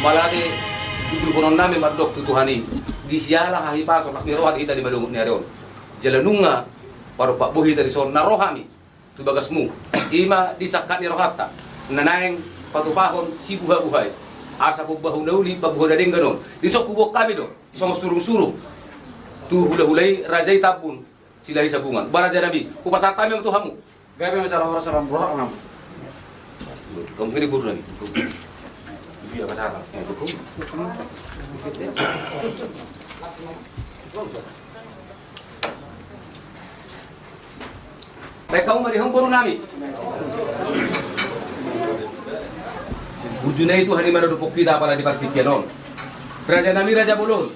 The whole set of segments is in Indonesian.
malati dudul konon namin madok tutuhani di siala hahi paso pas ni roha kita di madungut ni arion jalanunga paru pak buhi dari son narohami tu bagasmu ima disakat ni rohata nanaeng patupahon si buha-buhay asa ko bahu nauli pabuho dadeng ganon disok kubok kami do isong surung-surung tu hula-hulai rajai tabun silai sabungan baraja nabi kupasatami ang tuhamu Gabi masalah orang sarang burak ngam. kamu ini guru nabi Iya masalah. Mereka kamu marihong guru nami Bujuna itu hari mana dupuk kita pada di partik kenon. Raja nami raja bulun.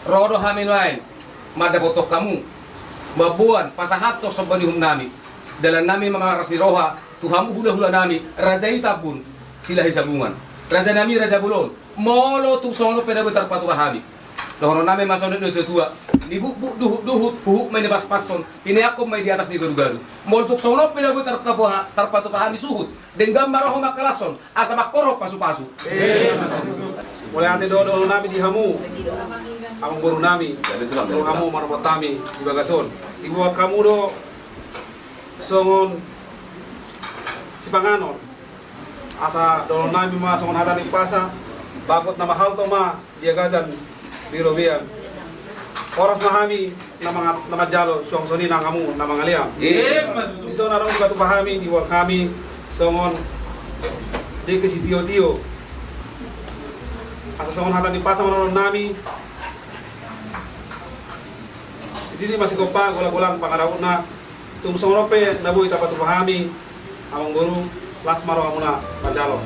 Rodo haminuain. Mada botok kamu. Mabuan pasahat tok sobanihum nami. Dalam nami mamaras di roha. Tuhamu hula-hula nami. Raja itabun. Silahi sabungan. Raja nami raja bulun. Molo tuk sono peda betar patu kahami. Lohono nami masonit itu tua. Ni buk duhut buhuk main pas pason. Ini aku main di atas ni garu-garu. Moltuk sono peda betar tarpatu kahami suhut. Den gambar roh makalason. Asa makoro pasu-pasu. Mulai ante dodo nami di hamu. Amang guru nami. Kalau kamu marmot kami di bagason. Dibuat kamu do songon si panganon. Asa dodo nami ma songon hata di pasa. Bakot nama hal to ma dia gadan birobian. Oras mahami nama jalo suang soni nang kamu nama ngaliam. Di sana dong juga tu pahami di war kami songon di ke si tio. Asa songon hata di pasa manon nami. Jadi masih kopa gola-golang pangarauna tum songrope nabu ita patu pahami amang guru lasmaro amuna panjalo.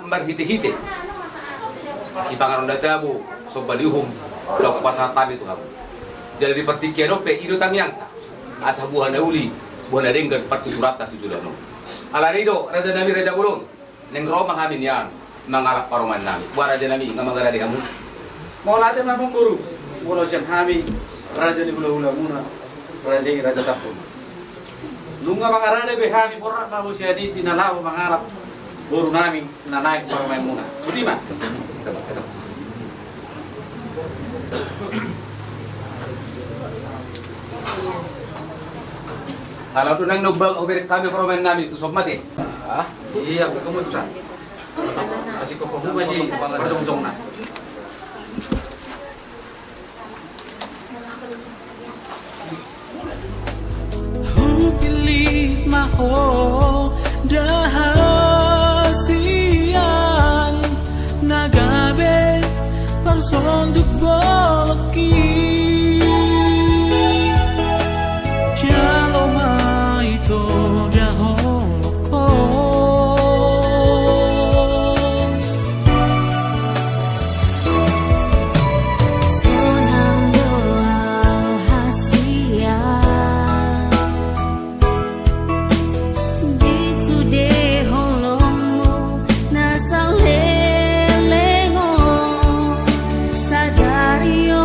Marhite-hite si pangaron databu so balihum lok pasatan itu kamu jadi di pertikian ope ido tangyang asa buah nauli buah nadenggan patu surata tujulano ala rido raja nami raja bulung neng roma hamin yan mangalak paroman nami buah raja nami ngamagara di kamu Mau latih mamang guru. Mula siyang hami raja di hula-hula muna. Raja tapon. Nunga mangarane behani porra mabu siya di tinalaw mangarap guru namin na naik para may muna. Budi ma. Kalau tu nang nubag oberik kami paroman nami tu somat eh. Ah, Iya, kamu itu sah. Masih kau masih berjong-jong na. Hupilit maho dahasian nagabe parsonduk bolaki jaloma ito daholoko sonang doa hasia disude holongmu nasal helengo sadario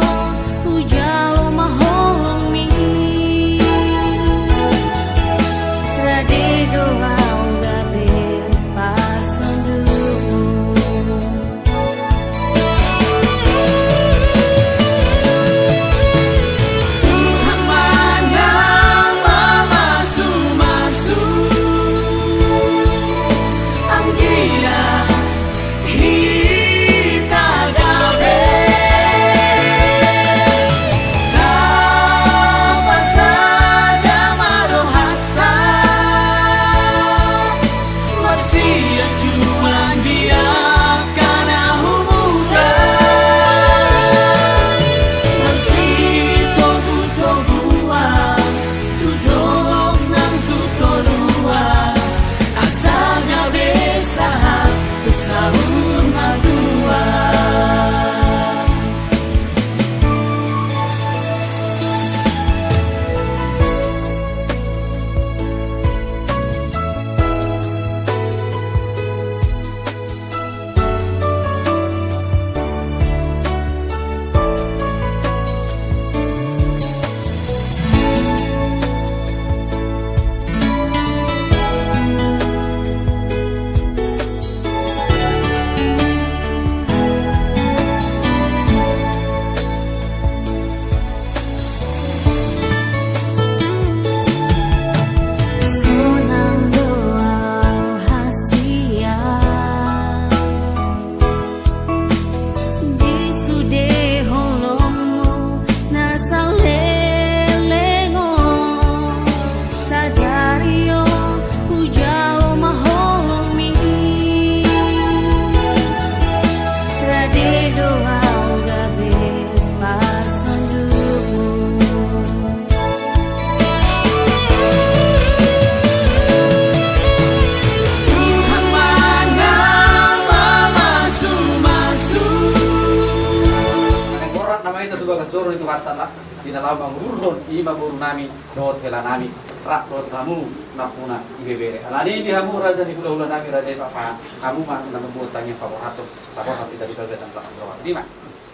kinalabang burron ima buru nami dot hela nami rak dot kamu napuna ibebere alani di hamu raja di hula nami raja papa kamu mah nama buat tanya favorato sabor nanti dari bagian kelas berapa lima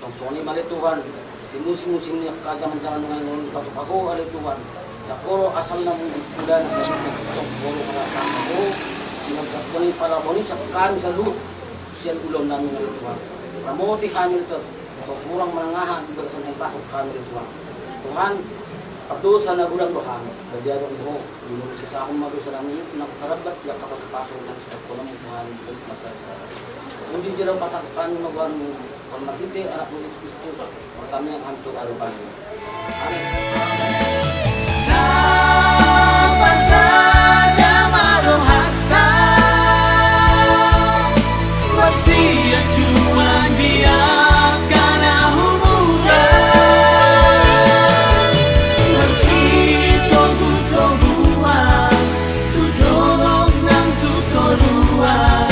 Soni mali Tuhan, si musim-musim yang kajaman-jaman dengan ngulun paku-paku ali Tuhan. Sakoro asal na muda na sa tok bolo para kamu, dinagkakoni para boni sa kami sa lu, siyan ulom namin ali Tuhan. Ramoti kami ito, so kurang manangahan di bagasan ay pasok kami ali Tuhan. Tuhan, abdo sa nagulang dohan, badyado mo, dinuro sa akong magusa namin, nakarabat yak kapasok-pasok ng sa ko ng Tuhan, masasa. Kung di jirang pasaktan naguan mo, kung makiti anak mo Yesus Kristus, kami ang hanto arupan. Amen. Tanpa saja marohata Bersiap cuma dia karena humuran Bersih togu-toguan Tu dorong nang tu toruan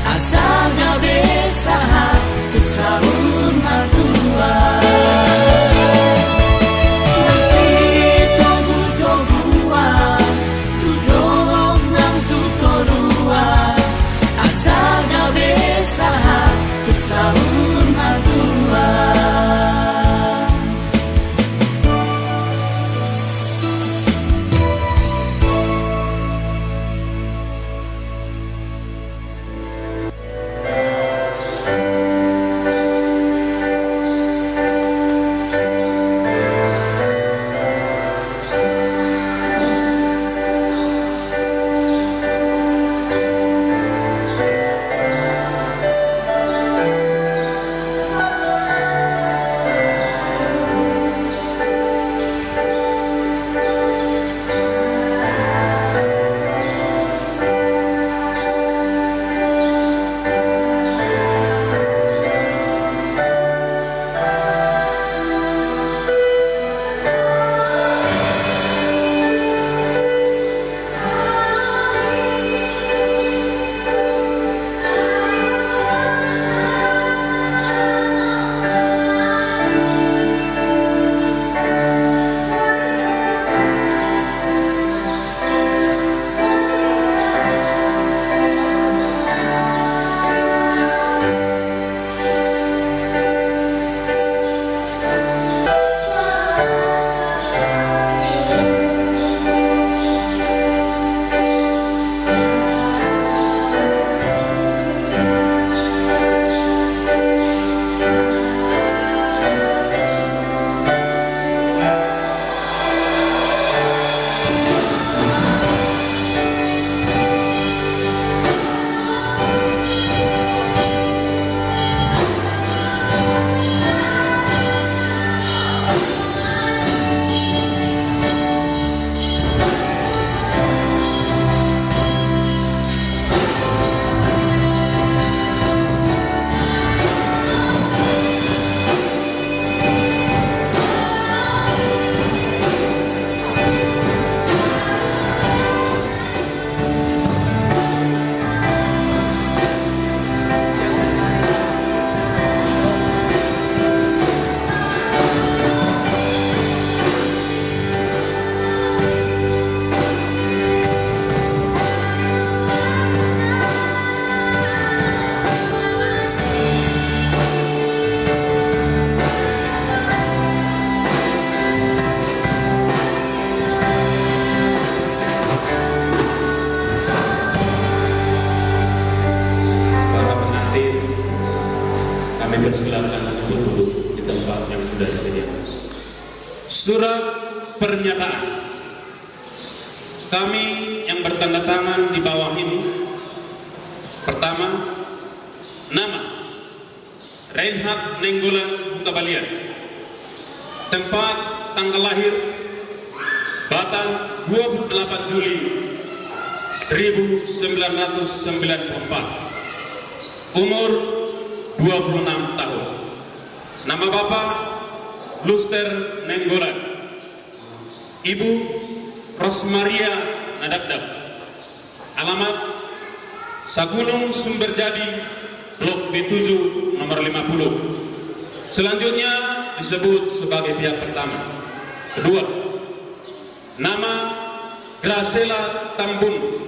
Asal gabe sahat tu sahur maduan sahur maduan Persilakan untuk duduk di tempat yang sudah disediakan. Surat pernyataan kami yang bertanda tangan di bawah ini. Pertama, nama Reinhard Nainggolan Hutabalyan. Tempat tanggal lahir Batam 28 Juli 1994. Umur 26 tahun. Nama Bapak Luster Nainggolan. Ibu Rosmaria Nadabdab. Alamat Sagunung Sumberjadi, Blok B7 nomor 50. Selanjutnya disebut sebagai pihak pertama. Kedua, nama Gracela Tambun.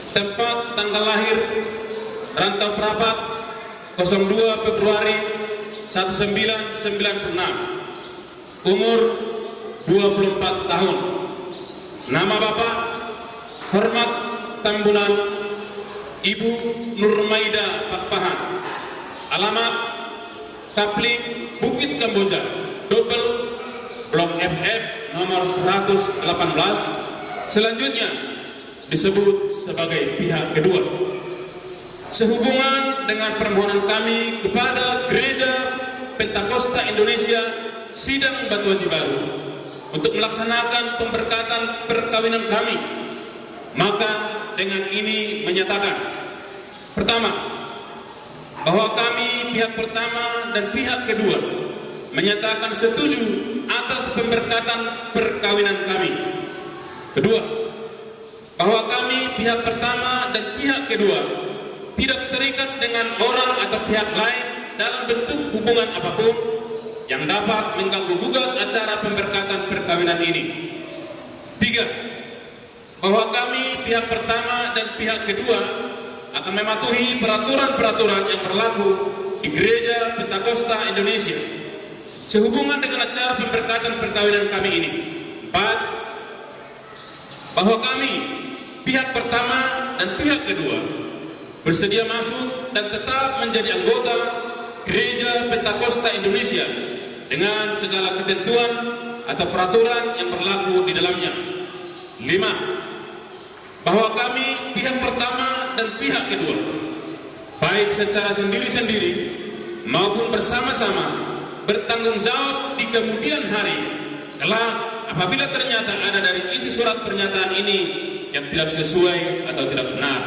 Tempat tanggal lahir Rantau Prapat 02 Februari 1996. Umur 24 tahun. Nama Bapak Hormat Tambunan Ibu Nurmaida Patpahan. Alamat Kapling Bukit Kamboja, Double Blok FF nomor 118. Selanjutnya disebut sebagai pihak kedua. Sehubungan dengan permohonan kami kepada Gereja Pentakosta Indonesia Sidang Batu Haji Baru untuk melaksanakan pemberkatan perkawinan kami, maka dengan ini menyatakan: pertama, bahwa kami pihak pertama dan pihak kedua menyatakan setuju atas pemberkatan perkawinan kami. Kedua, bahwa kami pihak pertama dan pihak kedua tidak terikat dengan orang atau pihak lain dalam bentuk hubungan apapun yang dapat mengganggu gugat acara pemberkatan perkawinan ini. Tiga, bahwa kami pihak pertama dan pihak kedua akan mematuhi peraturan-peraturan yang berlaku di Gereja Pentakosta Indonesia sehubungan dengan acara pemberkatan perkawinan kami ini. Empat, bahwa kami pihak pertama dan pihak kedua bersedia masuk dan tetap menjadi anggota Gereja Pentakosta Indonesia dengan segala ketentuan atau peraturan yang berlaku di dalamnya. 5, bahwa kami pihak pertama dan pihak kedua baik secara sendiri-sendiri maupun bersama-sama bertanggung jawab di kemudian hari kelak apabila ternyata ada dari isi surat pernyataan ini yang tidak sesuai atau tidak benar.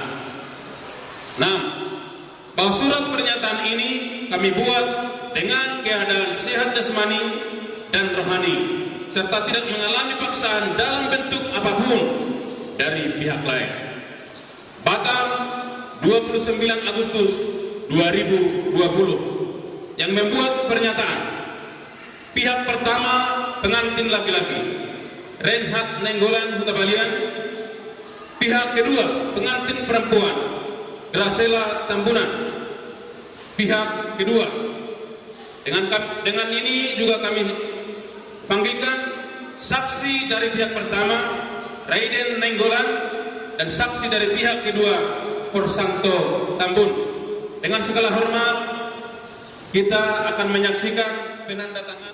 6, bahwa surat pernyataan ini kami buat dengan keadaan sehat jasmani dan rohani serta tidak mengalami paksaan dalam bentuk apapun dari pihak lain. Batam, 29 Agustus 2020. Yang membuat pernyataan: pihak pertama pengantin laki-laki Reinhard Nenggolan Huta Balian, pihak kedua pengantin perempuan Gracela Tambunan. Pihak kedua dengan ini juga kami panggilkan saksi dari pihak pertama Raiden Nenggolan dan saksi dari pihak kedua Porsanto Tambun. Dengan segala hormat kita akan menyaksikan penandatanganan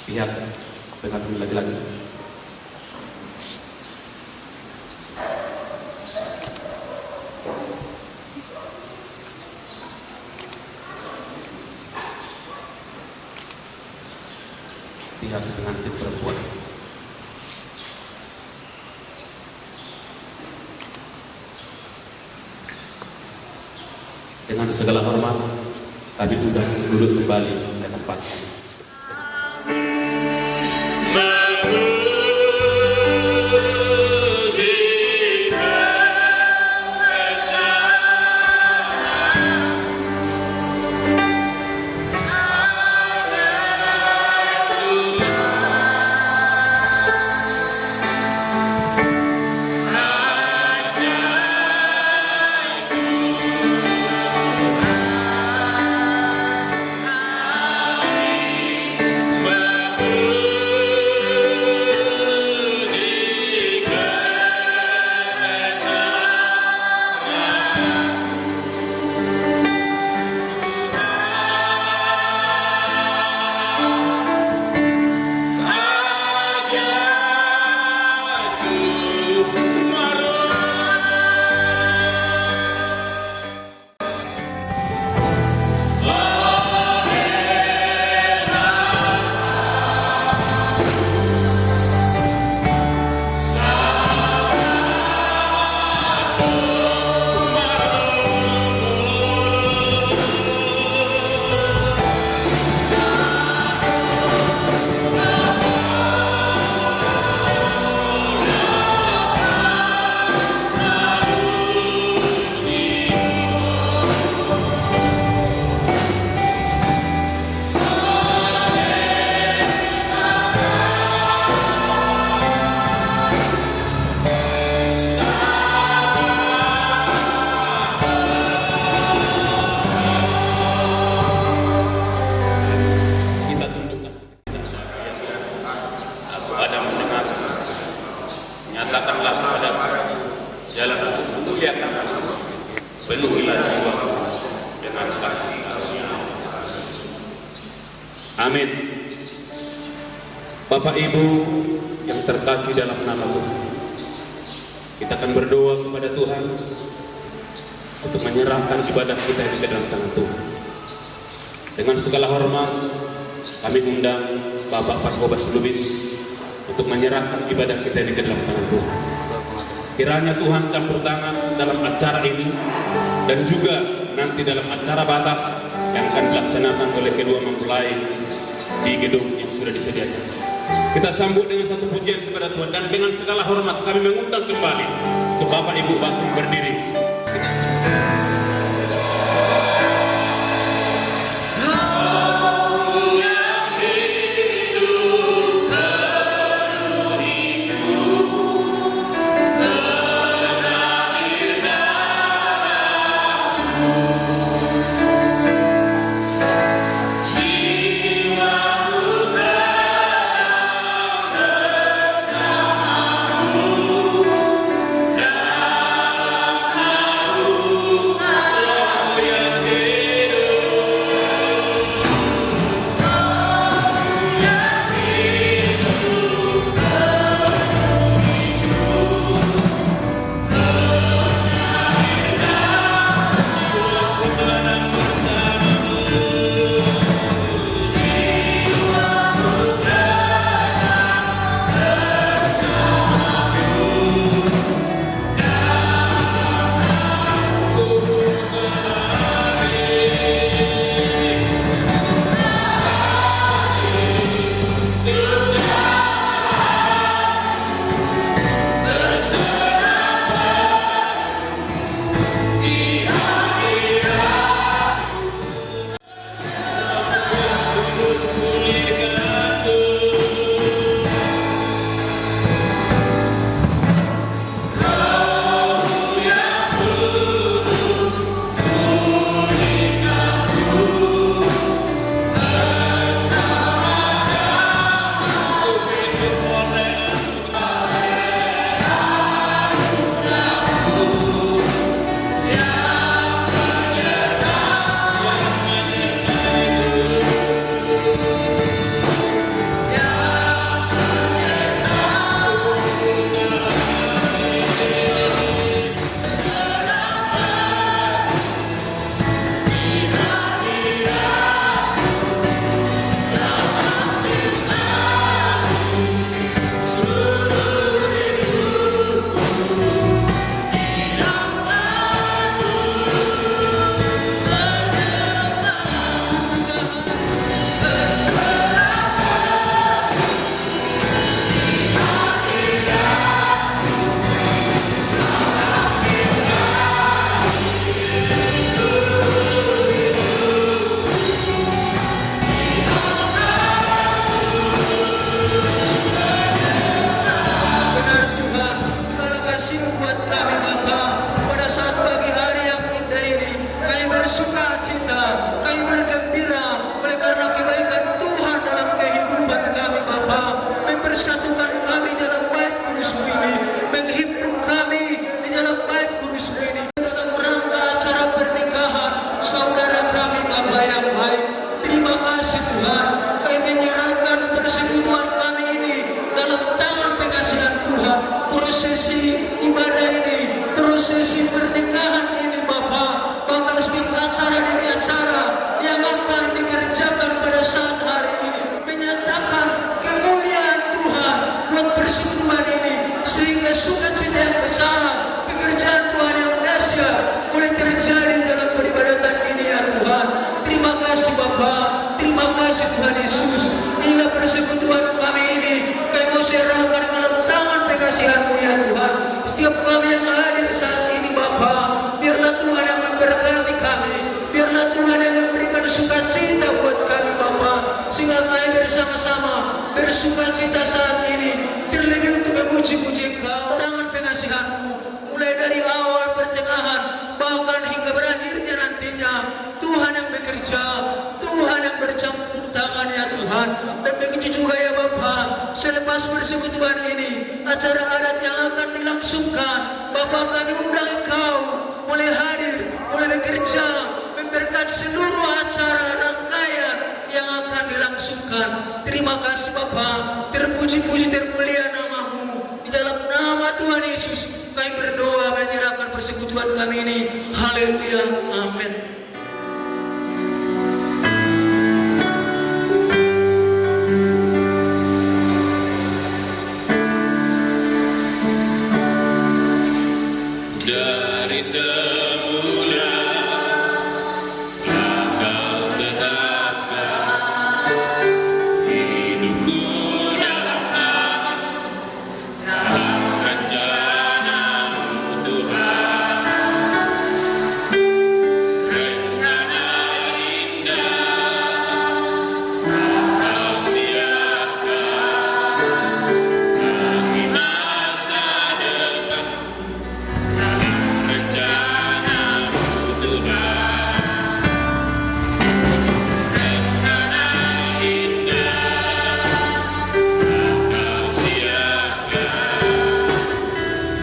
pihak pengantin laki-laki. Pihak pengantin perempuan. Dengan segala hormat kami sudah duduk kembali di tempatnya. kepada mendengar, nyatakanlah kepada jalan untuk memuliakan, penuhilah jiwa dengan kasih karunia. Amin. Bapak Ibu yang terkasih dalam nama Tuhan, kita akan berdoa kepada Tuhan untuk menyerahkan ibadah kita ini ke dalam tangan Tuhan. Dengan segala hormat, kami undang Bapak Pankobas Lubis untuk menyerahkan ibadah kita ini ke dalam tangan Tuhan. Kiranya Tuhan campur tangan dalam acara ini dan juga nanti dalam acara Batak yang akan dilaksanakan oleh kedua mempelai di gedung yang sudah disediakan. Kita sambut dengan satu pujian kepada Tuhan, dan dengan segala hormat kami mengundang kembali untuk Bapak Ibu Batuk berdiri. Bersukacita saat ini, terlebih untuk memuji-puji Engkau. Tangan pengasihan-Mu, mulai dari awal, pertengahan, bahkan hingga berakhirnya nantinya. Tuhan yang bekerja, Tuhan yang bercampur tangan ya Tuhan. Dan begitu juga ya Bapa, selepas persekutuan ini, acara adat yang akan dilangsungkan, Bapak kami undang engkau boleh hadir, boleh bekerja, memberkati seluruh acara rangkaian yang akan dilangsungkan. Terima kasih Bapak, terpuji-puji termulia namamu. Di dalam nama Tuhan Yesus kami berdoa menyerahkan persekutuan kami ini. Haleluya, amin. Dari semula Engkau tetapkan hidupku dalam tangan, dalam rencana-Mu Tuhan. Rencana indah Engkau siapkan bagi masa depan. Rencana-Mu Tuhan, rencana indah Engkau siapkan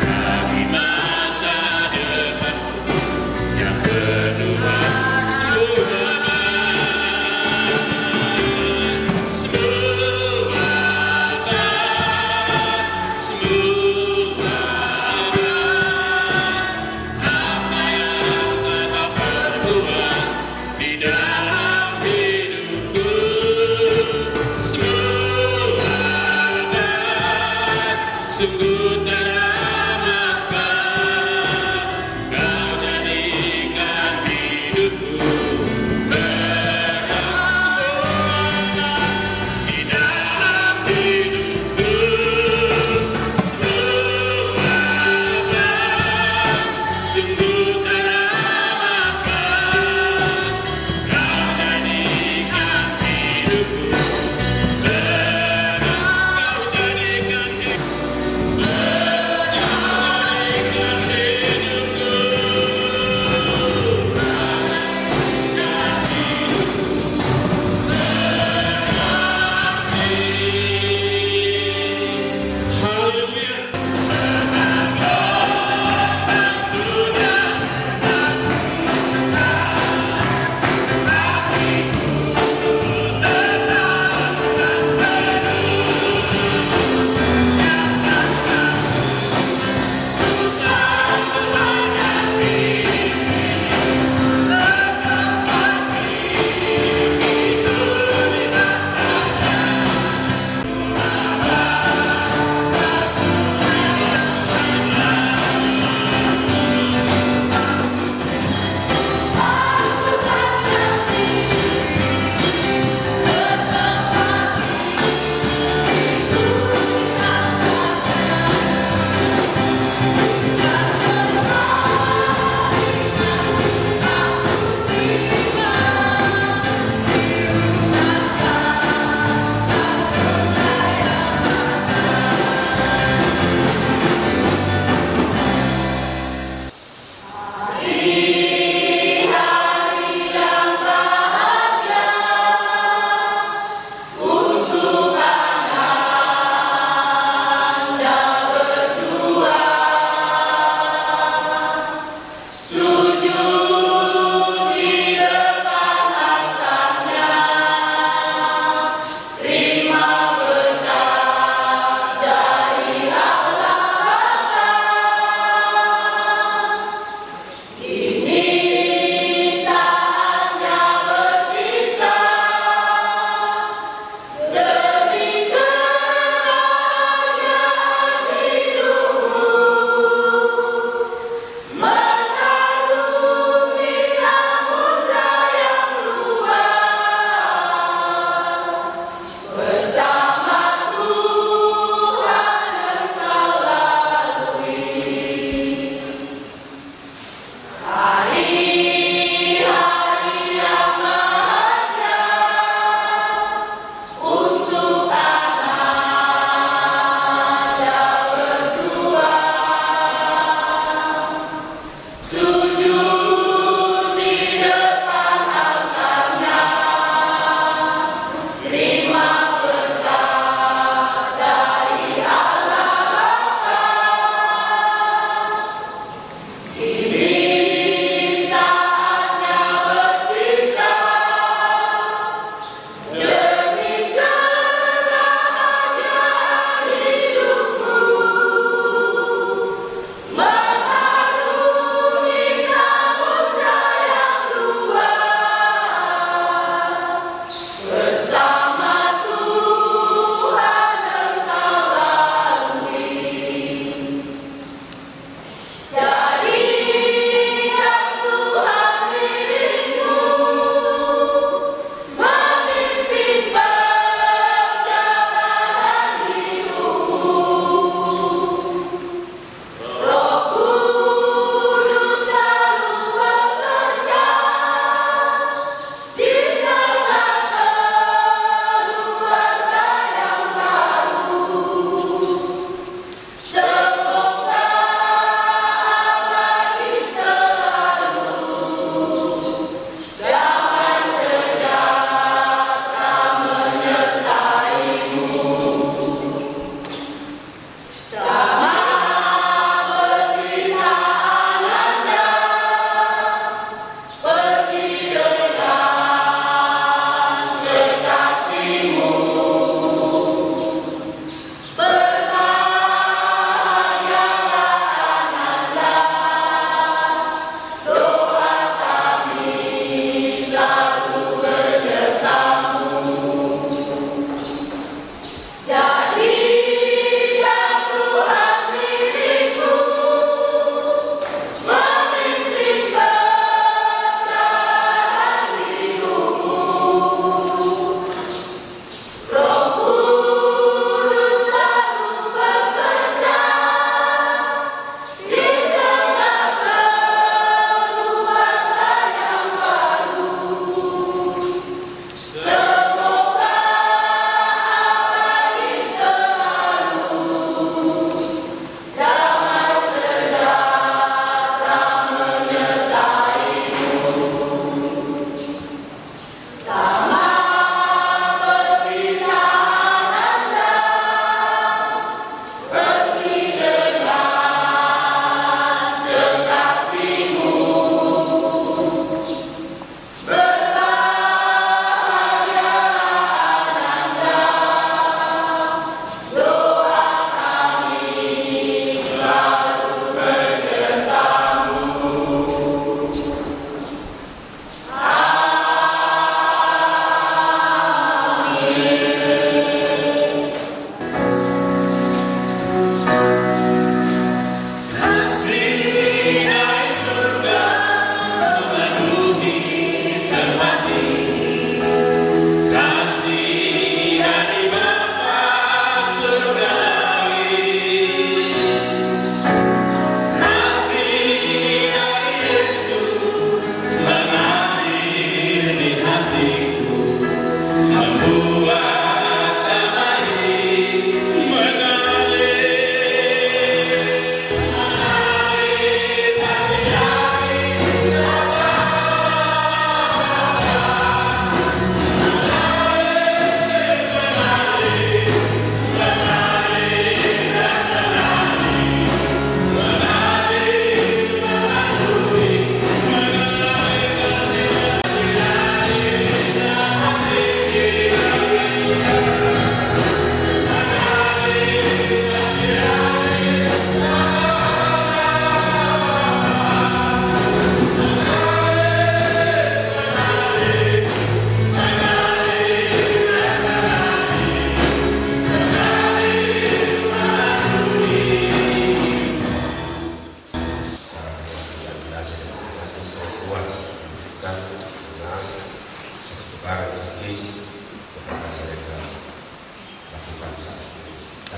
bagi masa depan yang penuh di dalam hidupku, semoga sungguh teramatkan. Kau jadikan hidupku berang, di dalam hidupku, semoga sungguh teramatkan. Kau jadikan hidupku berang, kau jadikan hidupku berang.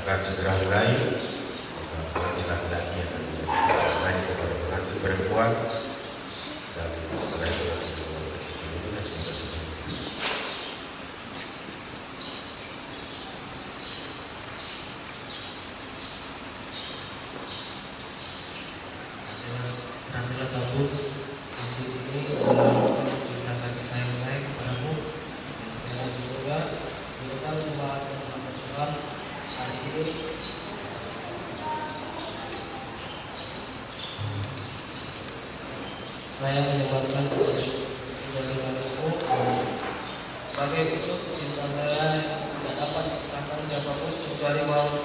akan segera mulai. Pengantin laki-laki akan mulai kepada pengantin perempuan dan laki-laki semoga semua. Nasihat kabut masjid ini menunjukkan kasih sayang saya kepadamu. Saya juga mendoakan buat teman-teman Tuhan hari ini. Saya menyebarkan dari manusia sebagai wujud cinta saya yang tidak dapat dipisahkan siapapun kecuali Allah.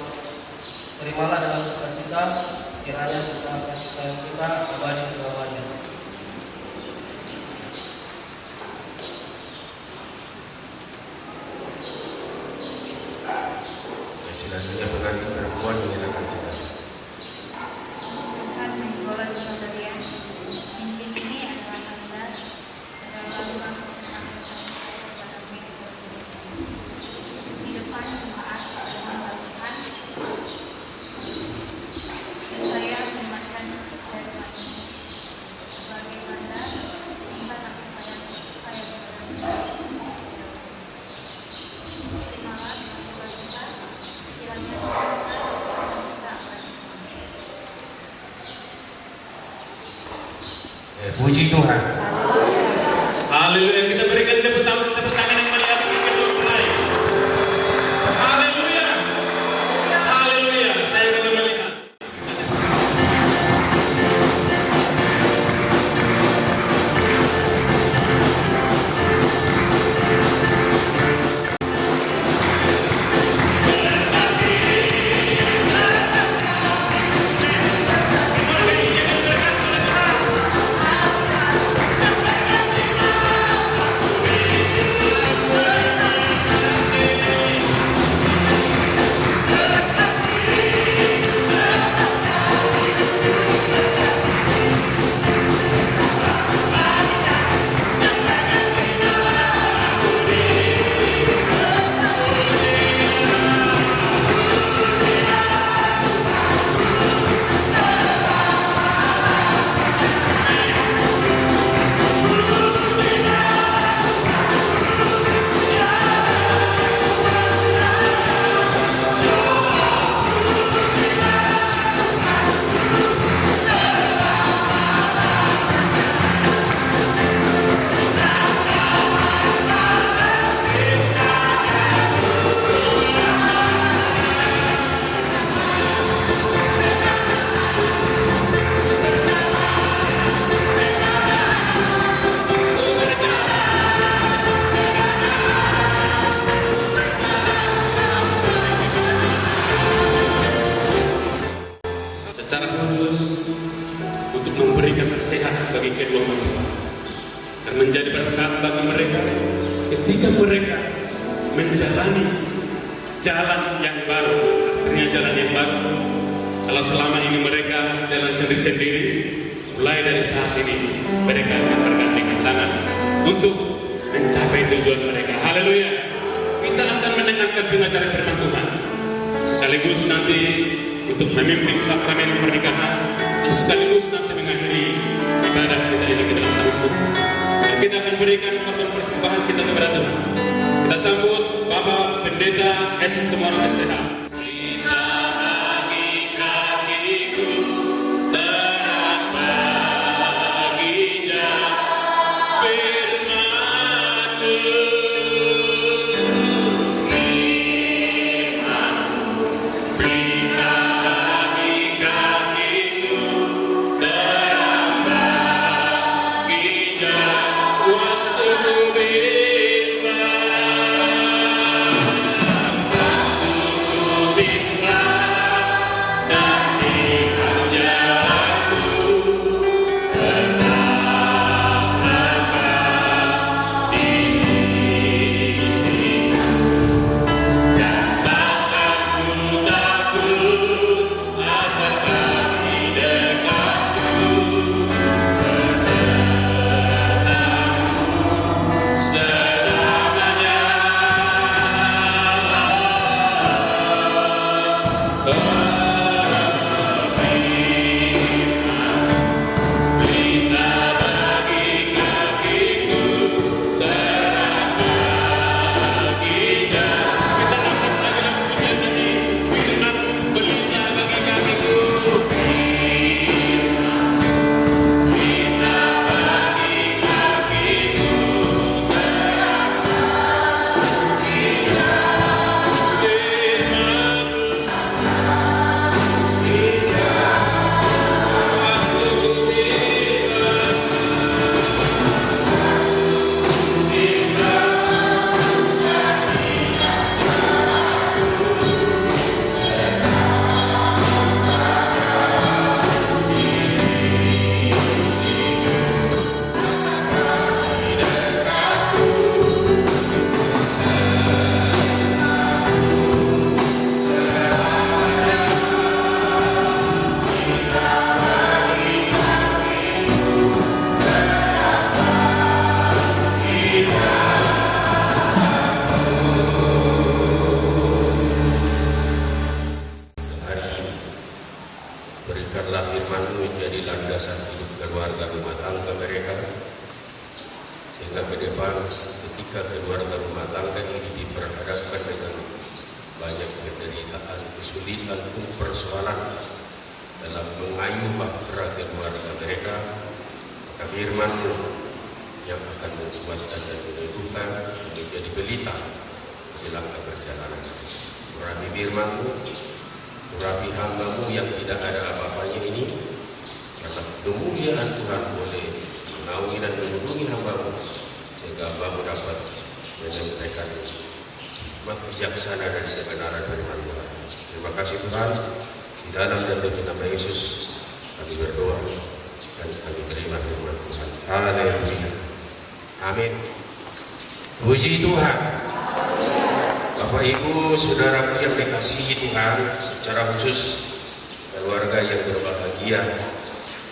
Terimalah dalam sukacita, kiranya cinta kasih sayang kita abadi selamanya. Selanjutnya pengantin perempuan menyerahkan kita. Tuhan menggolong pemberian cincin ini adalah tanda dalam percintaan saya kepada di depan jemaat dengan Tuhan. Saya menyembahkan dari manusia sebagai tanda cinta kasih sayang saya kepada terimalah masalah kita, kiranya Puji Tuhan. Haleluya, kita berikan tepuk tangan yang meriah bagi kedua mempelai. Haleluya. Haleluya. Saya akan melihat. Secara khusus untuk memberikan nasihat bagi kedua mempelai dan menjadi berkat bagi mereka ketika mereka menjalani jalan yang baru. Akhirnya jalan yang baru, kalau selama ini mereka jalan sendiri-sendiri, mulai dari saat ini mereka akan bergandengan tangan untuk mencapai tujuan mereka. Haleluya. Kita akan mendengarkan pengajaran firman Tuhan sekaligus nanti untuk memimpin sakramen pernikahan dan sekaligus nanti mengakhiri ibadah kita ini ke dalam tahun suci. Dan kita akan berikan korban persembahan kita kepada Tuhan. Kita sambut Bapak Pendeta S. Temuan STH. Takkan ku Berikanlah firman-Mu menjadi landasan hidup keluarga rumah tangga mereka, sehingga ke depan ketika keluarga rumah tangga ini diperhadapkan dengan banyak penderitaan, kesulitan, persoalan dalam mengayuh bahtera keluarga mereka, maka firman-Mu yang akan menguatkan dan meneguhkan menjadi pelita di langkah perjalanan. Urapi firman-Mu, urapi hamba-Mu yang tidak ada apa-apanya ini, karena kemuliaan Tuhan boleh menaungi dan melindungi hamba-Mu, sehingga hamba-Mu dapat menyampaikan hikmat bijaksana dan kebenaran firman Tuhan. Terima kasih Tuhan, di dalam dan demi nama Yesus kami berdoa dan kami terima firman Tuhan. Haleluya. Amin. Puji Tuhan. Bapak Ibu Saudaraku yang dikasihi Tuhan, secara khusus keluarga yang berbahagia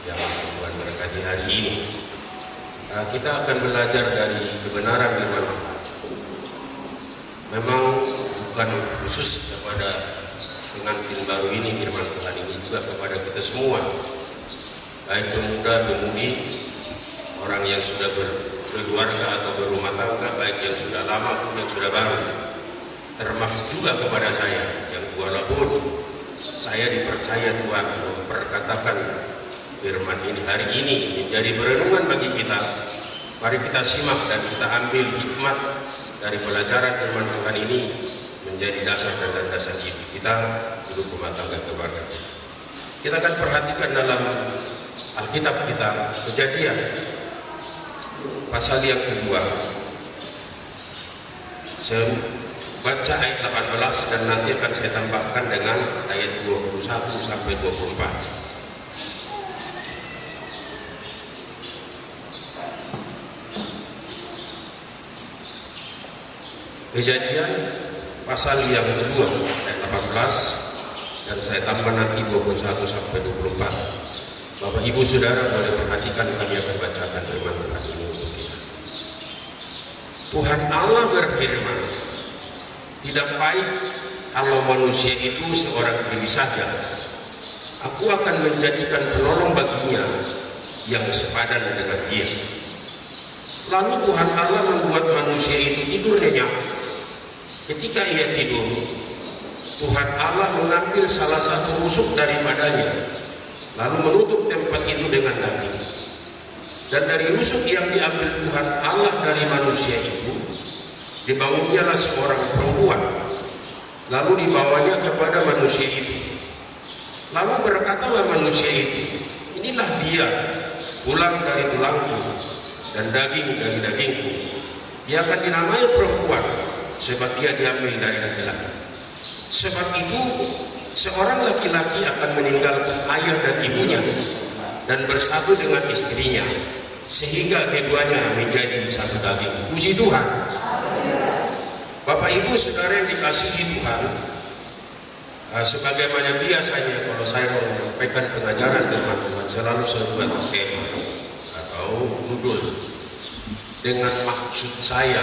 yang Tuhan berkati hari ini, kita akan belajar dari kebenaran firman Tuhan. Memang bukan khusus kepada pengantin baru ini, firman Tuhan ini juga kepada kita semua, baik pemuda, pemudi, orang yang sudah berkeluarga atau berumah tangga, baik yang sudah lama maupun yang sudah baru, termasuk juga kepada saya yang walaupun saya dipercaya Tuhan memperkatakan firman ini hari ini menjadi perenungan bagi kita. Mari kita simak dan kita ambil hikmat dari pelajaran firman Tuhan ini menjadi dasar dan landasan hidup kita, hidup rumah tangga keluarga. Kita akan perhatikan dalam Alkitab kita Kejadian pasal yang kedua. Saya baca ayat 18 dan nanti akan saya tambahkan dengan ayat 21 sampai 24. Kejadian pasal yang kedua ayat 18 dan saya tambah nanti 21 sampai 24. Bapak Ibu Saudara boleh perhatikan, kami akan bacakan firman Tuhan ini untuk kita. Tuhan Allah berfirman, tidak baik kalau manusia itu seorang diri saja. Aku akan menjadikan penolong baginya yang sepadan dengan dia. Lalu Tuhan Allah membuat manusia itu tidur nyenyak. Ketika ia tidur, Tuhan Allah mengambil salah satu rusuk daripadanya, lalu menutup tempat itu dengan daging. Dan dari rusuk yang diambil Tuhan Allah dari manusia itu, dibangunnya seorang perempuan, lalu dibawanya kepada manusia itu. Lalu berkatalah manusia itu, inilah dia, tulang dari tulangku dan daging dari dagingku. Dia akan dinamai perempuan, sebab dia diambil dari laki-laki. Sebab itu seorang laki-laki akan meninggalkan ayah dan ibunya dan bersatu dengan istrinya, sehingga keduanya menjadi satu daging. Puji Tuhan. Bapak Ibu Saudara yang dikasihi Tuhan, sebagaimana biasanya kalau saya mau menyampaikan pengajaran firman Tuhan, selalu saya buat tema atau judul dengan maksud saya,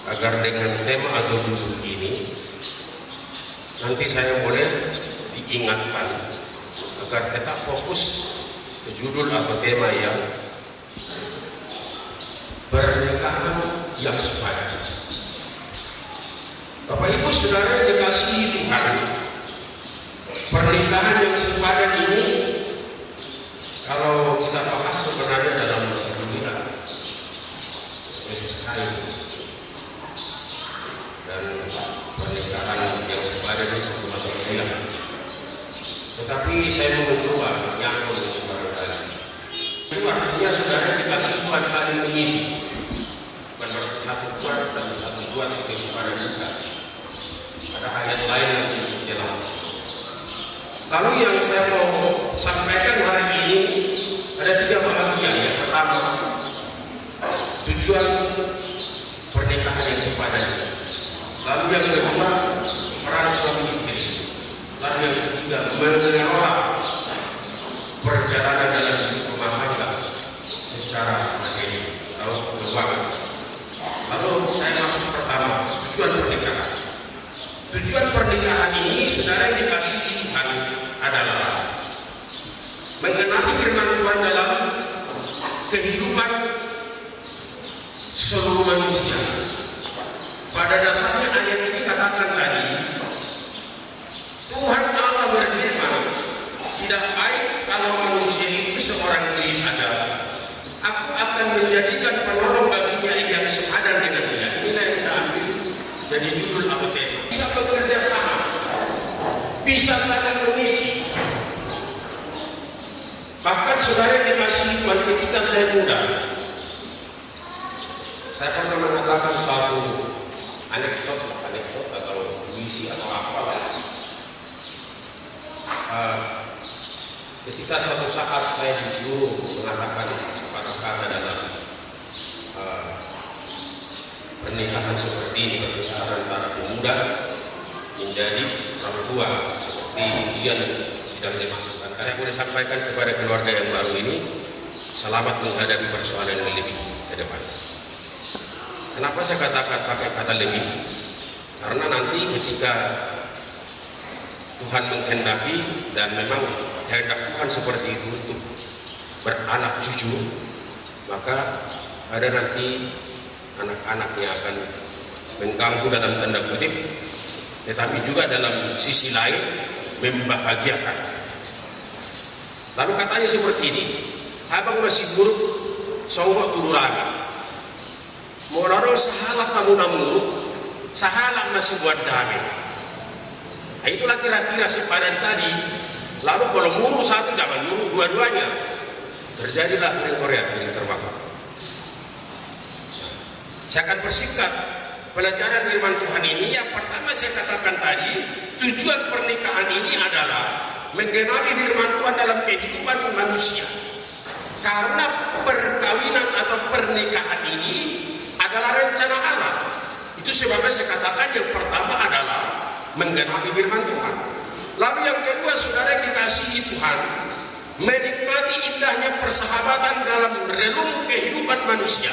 agar dengan tema atau judul ini nanti saya boleh diingatkan agar tetap fokus ke judul atau tema yang pernikahan yang sepadan. Bapak Ibu Saudara yang dikasihi Tuhan, pernikahan yang sepadan ini kalau kita bahas sebenarnya dalam dunia Yesus kain dan pernikahan yang sepadan ini satu mata kuliah. Tetapi saya mau mencoba menyangkut dengan barangkali. Itu artinya saudara dikasih Tuhan saling mengisi. Bukan berarti satu Tuhan dan satu Tuhan itu sepadan juga. Ada ayat lain yang jelas. Lalu yang saya mau sampaikan hari ini ada 3 bagian. Yang pertama, tujuan pernikahan yang sepadan. Lalu yang kedua, peran suami istri. Lalu yang ketiga, mengelola perjalanan dalam hidup rumah tangga secara materi atau keuangan. Lalu saya masuk pertama, tujuan pernikahan. Tujuan pernikahan ini, saudara yang dikasihi Tuhan, adalah mengenapi firman Tuhan dalam kehidupan seluruh manusia. Pada dasarnya ayat ini katakan tadi, Tuhan Allah berfirman, tidak baik kalau manusia itu seorang diri saja. Aku akan menjadikan penolong baginya yang sepadan dengan dia. Inilah yang saya ambil jadi judul atau tema. Bisa bekerja sama, bisa saling mengisi. Bahkan saudara yang dikasihi Tuhan, ketika saya muda, saya pernah mengatakan suatu anekdot atau puisi atau apa. Ketika suatu saat saya disuruh mengatakan kata-kata dalam pernikahan seperti ini, perpisahan antara pemuda menjadi orang tua seperti ujian sidang dimaksudkan. Saya boleh sampaikan kepada keluarga yang baru ini, selamat menghadapi persoalan yang lebih ke depan. Kenapa saya katakan pakai kata lebih? Karena nanti ketika Tuhan menghendaki dan memang kehendak Tuhan seperti itu untuk beranak cucu, maka ada nanti anak-anak yang akan mengganggu dalam tanda kutip, tetapi juga dalam sisi lain membahagiakan. Lalu katanya seperti ini, abang masih buruk, songkok tururami. Moraro sahalak kamu namuruk, sahalak masih buat damai. Nah, itulah kira-kira sepadan tadi. Lalu kalau muru satu, jangan muru dua-duanya. Terjadilah piring Korea, piring terbakar. Saya akan persingkat pelajaran firman Tuhan ini. Yang pertama saya katakan tadi, tujuan pernikahan ini adalah menggenapi firman Tuhan dalam kehidupan manusia. Karena perkawinan atau pernikahan ini adalah rencana Allah. Itu sebabnya saya katakan yang pertama adalah menggenapi firman Tuhan. Lalu yang kedua, saudara yang dikasihi Tuhan, menikmati indahnya persahabatan dalam relung kehidupan manusia.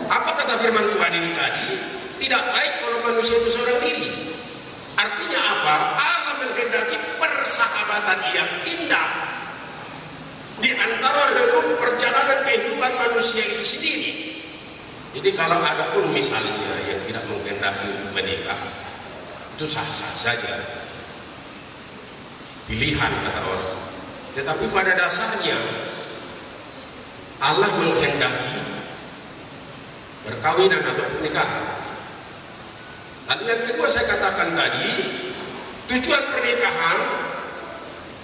Apa kata firman Tuhan ini tadi? Tidak baik kalau manusia itu seorang diri. Artinya apa? Allah menghendaki persahabatan yang indah di antara relung perjalanan kehidupan manusia itu sendiri. Jadi kalau ada pun misalnya yang tidak menghendaki untuk menikah, itu sah-sah saja, pilihan kata orang. Tetapi pada dasarnya Allah menghendaki perkawinan atau pernikahan. Lalu yang kedua saya katakan tadi, tujuan pernikahan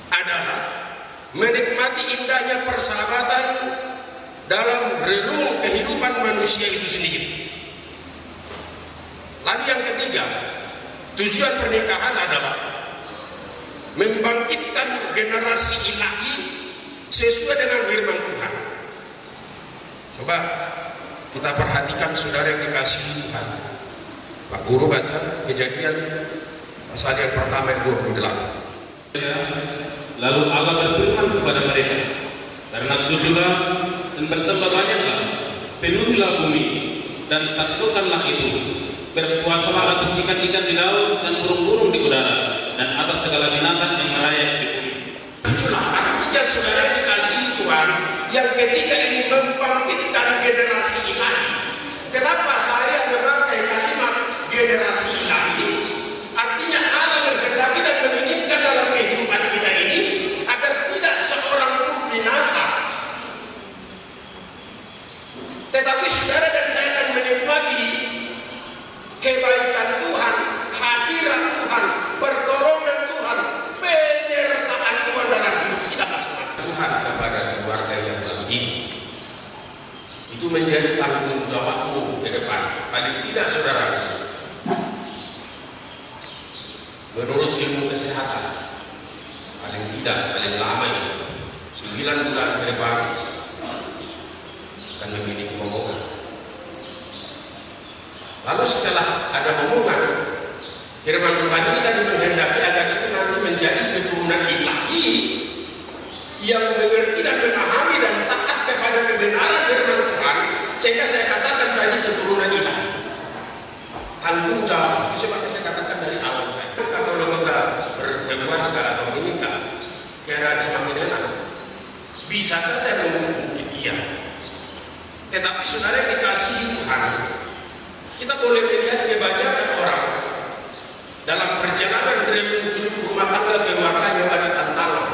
adalah menikmati indahnya persahabatan dalam relung kehidupan manusia itu sendiri. Lalu yang ketiga, tujuan pernikahan adalah membangkitkan generasi ilahi sesuai dengan firman Tuhan. Coba kita perhatikan saudara yang dikasihi Tuhan. Pak Guru baca Kejadian pasal yang pertama yang 28. Lalu Allah berfirman kepada mereka, karena tujulah dan bertambah banyaklah, penuhilah bumi dan taklukkanlah itu, berkuasalah atas ikan-ikan di laut dan burung-burung di udara, dan atas segala binatang yang merayap di bumi. Itulah artinya saudara dikasihi Tuhan yang ketiga ini membangkitkan generasi ilahi. Kenapa saya memakai kalimat generasi ilahi? Artinya Allah menghendaki dan menginginkan dalam kehidupan kita ini agar tidak seorang pun binasa. Tetapi saudara dan saya akan menikmati kebaikan Tuhan, hadirat Tuhan, pertolongan Tuhan, penyertaan Tuhan dalam hidup kita masing-masing. Tuhan kepada keluarga yang begini itu menjadi tanggung jawabmu ke depan. Paling tidak saudara, menurut ilmu kesehatan, paling tidak, paling lama ini 9 bulan ke depan akan memiliki momongan. Lalu setelah ada momongan, firman Tuhan ini tadi menghendaki agar itu nanti menjadi keturunan ilahi yang mengerti dan memahami dan taat kepada kebenaran firman Tuhan, sehingga saya katakan tadi keturunan ilahi. Tanggung jawab, sebab saya katakan dari awal tadi. Kalau lembaga berkeluarga atau menikah, keadaan semakin enak, bisa saja mungkin iya. Tetapi saudara dikasihi Tuhan, kita boleh melihat kebanyakan orang dalam perjalanan hidup rumah tangga keluarganya banyak tantangan,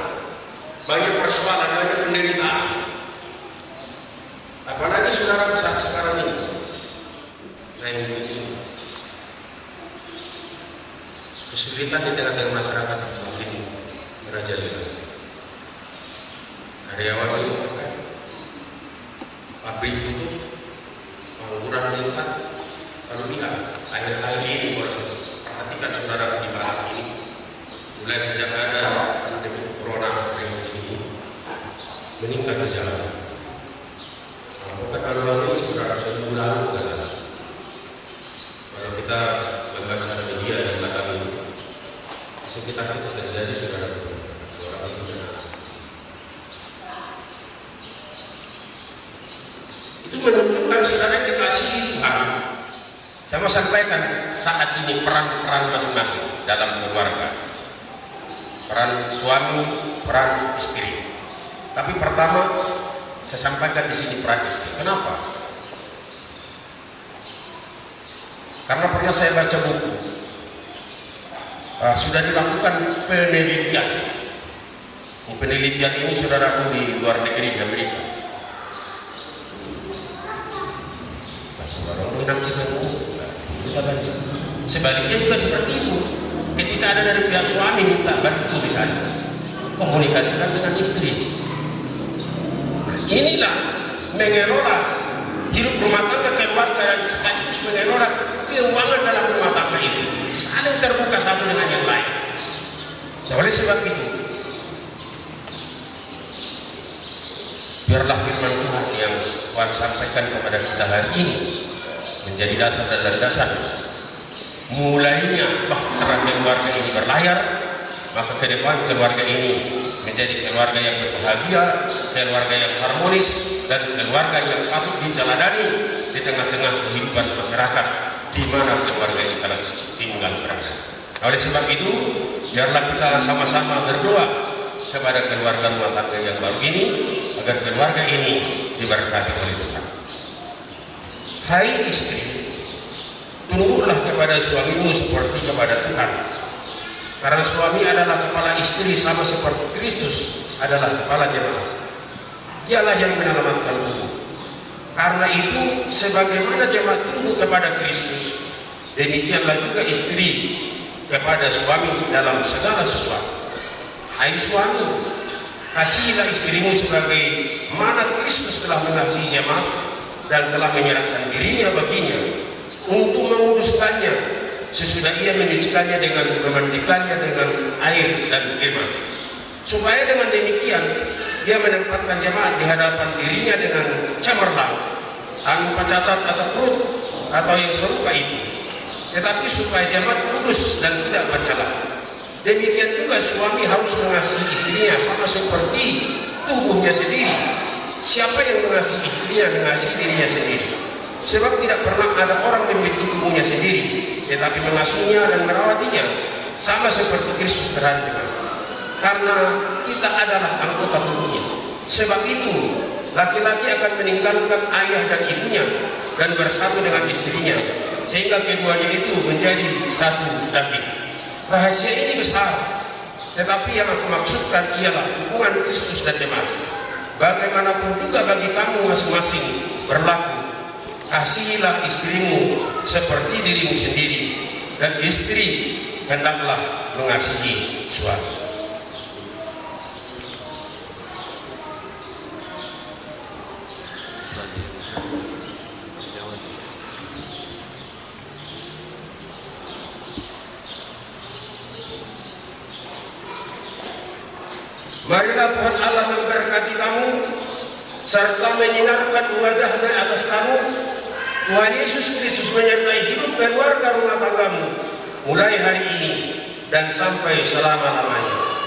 banyak persoalan, banyak penderitaan. Apalagi saudara saat sekarang ini, nah yang begini, kesulitan di tengah-tengah masyarakat makin merajalela. Karyawan dirumahkan, pabrik tutup, pengangguran meningkat. Lalu lihat akhir-akhir ini, perhatikan saudara di barat ini, mulai sejak ada pandemi corona ini meningkat perjalanan. Kalau lalu saudara seminggu lalu kalau kita membaca media di belakang ini, sekitar kita terjadi saudara orang itu benar. Itu menunjukkan saudara dikasihi Tuhan. Saya mau sampaikan saat ini peran-peran masing-masing dalam keluarga, peran suami, peran istri. Tapi pertama saya sampaikan di sini peran istri. Kenapa? Karena pernah saya baca buku, sudah dilakukan penelitian. Penelitian ini saudaraku di luar negeri, di Amerika. Sebaliknya juga seperti itu. Ketika ada dari pihak suami minta bantu misalnya, komunikasikan dengan istri. Nah, inilah mengelola hidup rumah tangga keluarga dan sekaligus mengelola keuangan dalam rumah tangga itu. Saling terbuka satu dengan yang lain. Nah, oleh sebab itu, biarlah firman Tuhan yang Tuhan sampaikan kepada kita hari ini menjadi dasar dan landasan mulainya bahtera keluarga ini berlayar, maka ke depan keluarga ini menjadi keluarga yang berbahagia, keluarga yang harmonis, dan keluarga yang patut diteladani di tengah-tengah kehidupan masyarakat di mana keluarga ini telah tinggal berada. Oleh sebab itu, biarlah kita sama-sama berdoa kepada keluarga rumah tangga yang baru ini agar keluarga ini diberkati oleh Tuhan. Hai istri, tunduklah kepada suamimu seperti kepada Tuhan. Karena suami adalah kepala istri sama seperti Kristus adalah kepala jemaat. Dialah yang menyelamatkan tubuh. Karena itu, sebagaimana jemaat tunduk kepada Kristus, demikianlah juga istri kepada suami dalam segala sesuatu. Hai suami, kasihilah istrimu sebagai mana Kristus telah mengasihi jemaat dan telah menyerahkan dirinya baginya untuk menguduskannya sesudah ia menyucikannya dengan memandikannya dengan air dan firman, supaya dengan demikian ia menempatkan jemaat di hadapan dirinya dengan cemerlang, tanpa cacat atau perut atau yang serupa itu, tetapi supaya jemaat kudus dan tidak bercela. Demikian juga suami harus mengasihi istrinya sama seperti tubuhnya sendiri. Siapa yang mengasihi istrinya mengasihi dirinya sendiri. Sebab tidak pernah ada orang membenci tubuhnya sendiri, tetapi mengasuhnya dan merawatinya, sama seperti Kristus terhadap jemaat. Karena kita adalah anggota tubuhnya. Sebab itu, laki-laki akan meninggalkan ayah dan ibunya dan bersatu dengan istrinya, sehingga keduanya itu menjadi satu daging. Rahasia ini besar, tetapi yang aku maksudkan ialah hubungan Kristus dan jemaat. Bagaimanapun juga bagi kamu masing-masing berlaku, kasihilah istrimu seperti dirimu sendiri, dan istri hendaklah mengasihi suami. Marilah Tuhan Allah memberkati kamu serta menyinarkan wajah-Nya atas kamu. Tuhan Yesus Kristus menyertai hidup dan keluarga rumah tanggamu mulai hari ini dan sampai selama-lamanya.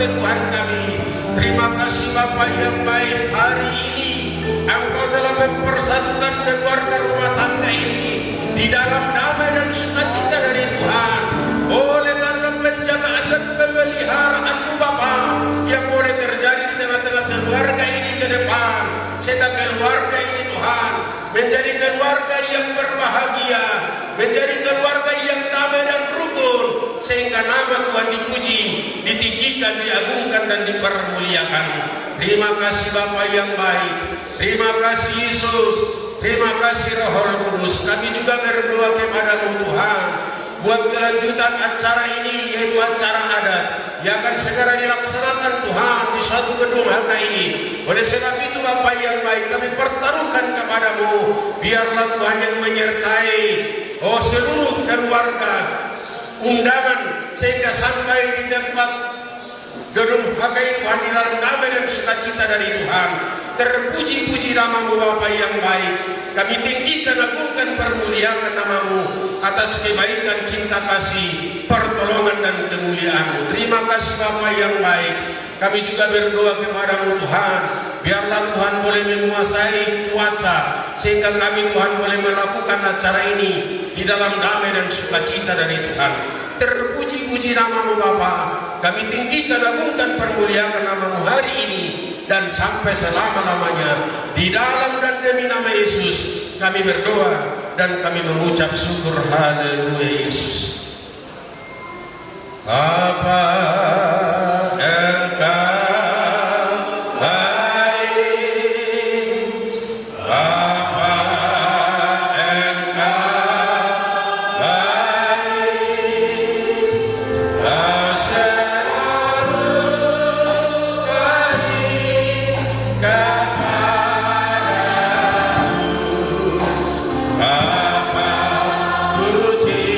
Tuhan kami, terima kasih Bapa yang baik, hari ini Engkau telah mempersatukan keluarga rumah tangga ini di dalam damai dan sukacita dari Tuhan. Oleh karena penjagaan dan pemeliharaan-Mu Bapa yang boleh terjadi di tengah-tengah keluarga ini ke depan, sehingga keluarga ini Tuhan menjadi keluarga yang berbahagia, menjadi keluarga yang damai dan rukun, sehingga nama Tuhan dipuji, ditinggikan, diagungkan dan dipermuliakan. Terima kasih Bapa yang baik, terima kasih Yesus, terima kasih Roh Kudus. Kami juga berdoa kepada-Mu Tuhan buat kelanjutan acara ini, yaitu acara adat yang akan segera dilaksanakan Tuhan di suatu gedung HKI. Oleh sebab itu Bapa yang baik, kami pertaruhkan kepada-Mu, biarlah Tuhan yang menyertai seluruh keluarga undangan, sehingga sampai di tempat gedung HKI Tuhan di dalam damai dan sukacita dari Tuhan. Terpuji-puji nama-Mu Bapa yang baik. Kami tinggikan, agungkan, permuliakan nama-Mu atas kebaikan, cinta kasih, pertolongan dan kemuliaan-Mu. Terima kasih Bapa yang baik. Kami juga berdoa kepada-Mu Tuhan, biarlah Tuhan boleh menguasai cuaca, sehingga kami Tuhan boleh melakukan acara ini di dalam damai dan sukacita dari Tuhan. Terpuji-puji nama-Mu Bapa. Kami tinggikan, agungkan, permuliakan nama-Mu hari ini dan sampai selama-lamanya. Di dalam dan demi nama Yesus kami berdoa dan kami mengucap syukur. Haleluya Yesus. Bapa Engkau baik, Bapa Engkau baik, selalu baik kepadaku. Bapa ku cintakan.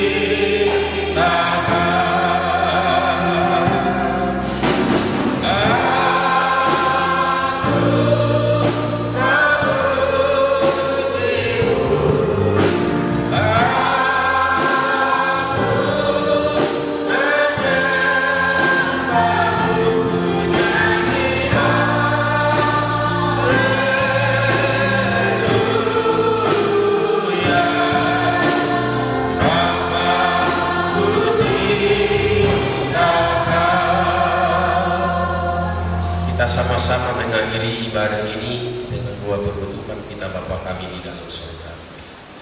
bersama mengakhiri ibadah ini dengan doa perbutuhan kita Bapa kami di dalam surga.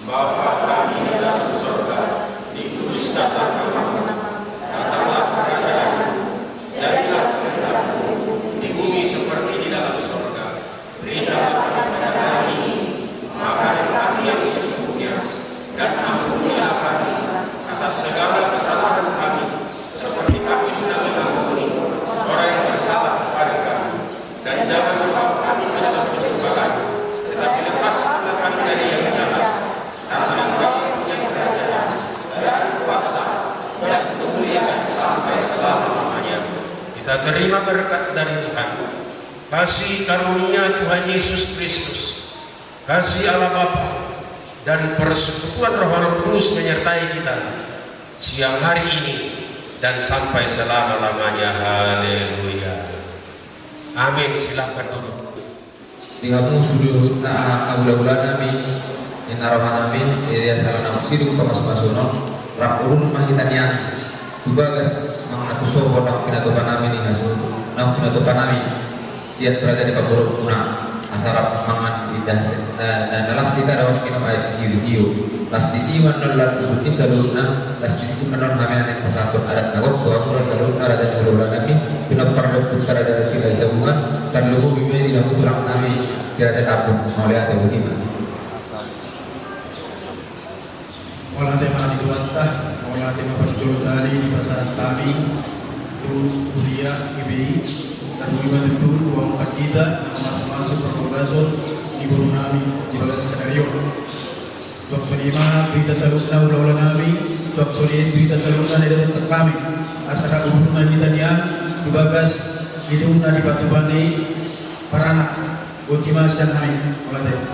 Bapa kami di dalam surga, dikuduskanlah namamu, datanglah kerajaanmu, jadilah kehendakmu di bumi seperti di dalam surga. Berikanlah kami pada hari ini makanan kami yang secukupnya, dan ampunilah kami atas segala kesalahan kami, seperti kami sudah mengampuni orang yang bersalah kepada kami. Dan jangan membawa kami ke dalam pencobaan, tetapi lepaskanlah kami dari yang jahat. Karena Engkau yang punya kerajaan dan kuasa dan kemuliaan sampai selama-lamanya. Kita terima berkat dari Tuhan, kasih karunia Tuhan Yesus Kristus, kasih Allah Bapa, dan persekutuan Roh Kudus menyertai kita siang hari ini dan sampai selama-lamanya. Haleluya. Amin. Silakan duduk. Dihamu sudut aula-aula nami inaraman amin irian salana usidu pamas-masunon rakurun mahitanian tubagas mangatu sobo nak pinatopan amin inasu nak pinatopan amin siat berada di paburuk kuna asarap mangan idas dan dalam sita daun kino ais hiu las disiman nolan ubuni saluna las disiman non haminan yang pasatun adat nagok doa mulan lalu ada dan ulang nabi pinap pardon putar dari kita isabungan kan lugu bimi di dalam tulang nabi sirata tabun oleh atau bagaimana. Olah tema dituantah, olah tema perjosali di pasar tami, itu kuliah IBI, dan bagaimana itu uang kita masuk-masuk perkorason di burung nami di dalam senario. Sok solima berita salutna ulah nami, sok solima berita salutna dari dalam kami. Asal ubun mahitanya dibagas hidungna di batu bani para anak. Ultima siang hari, olah tema.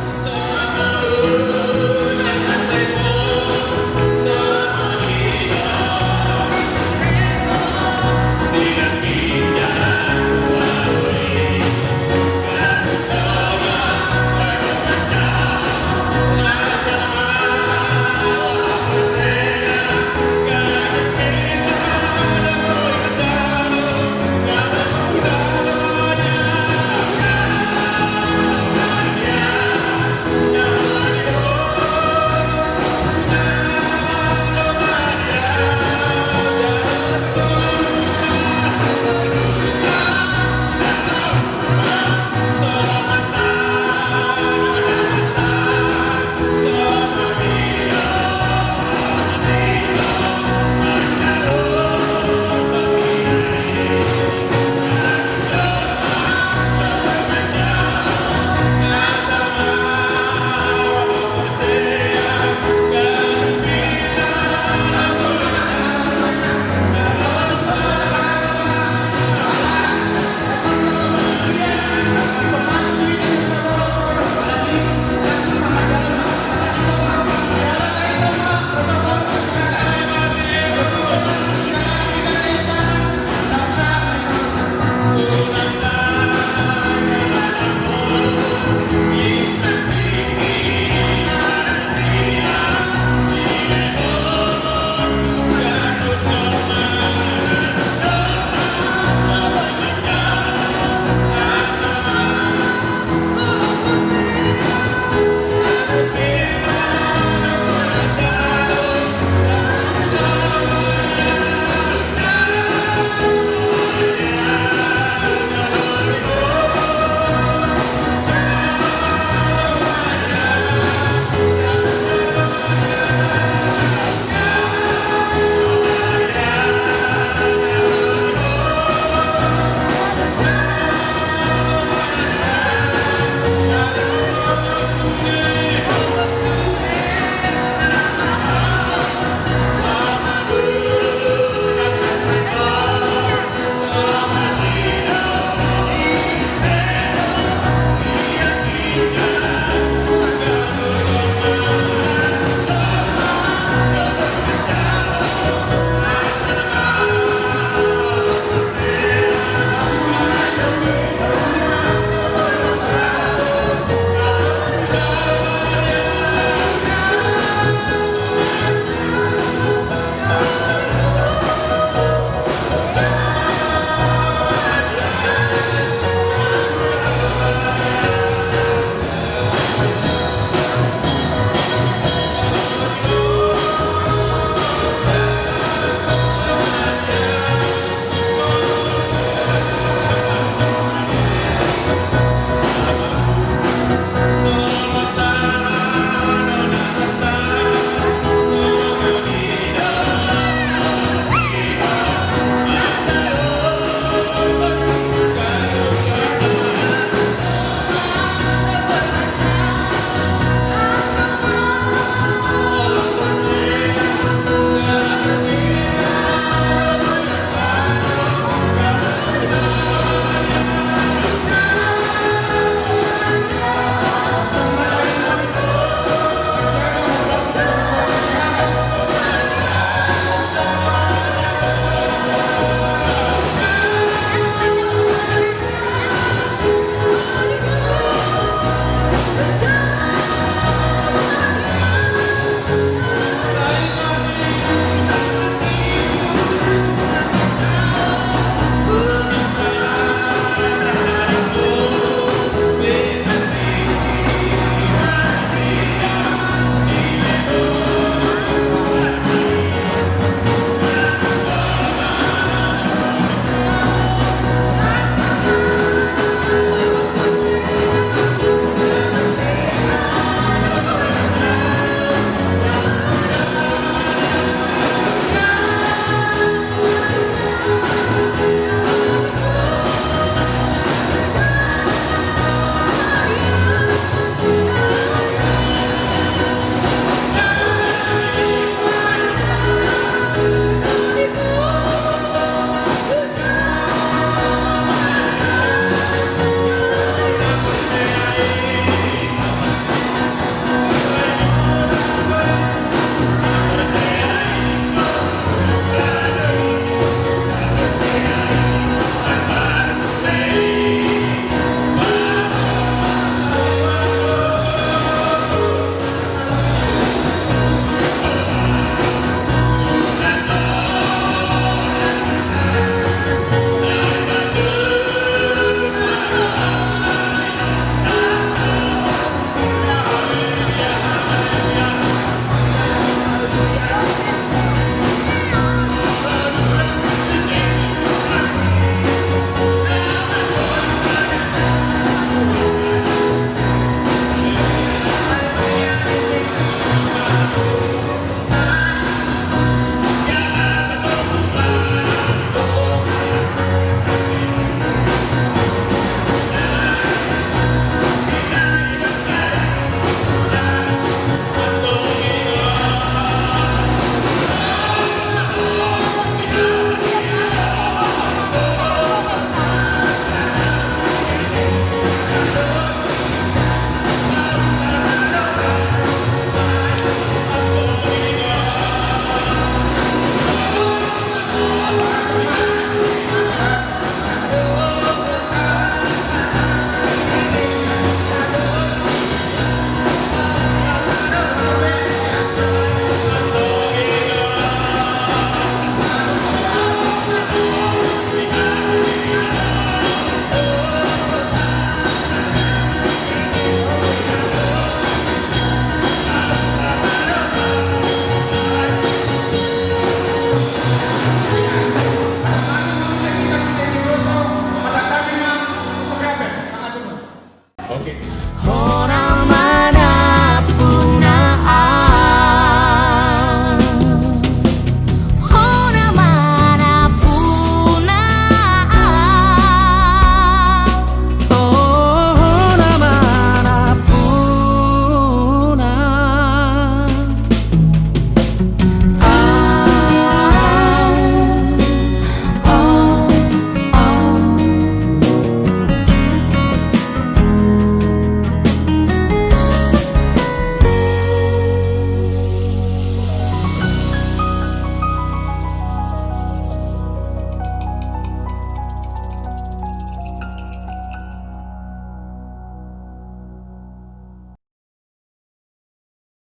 Oke.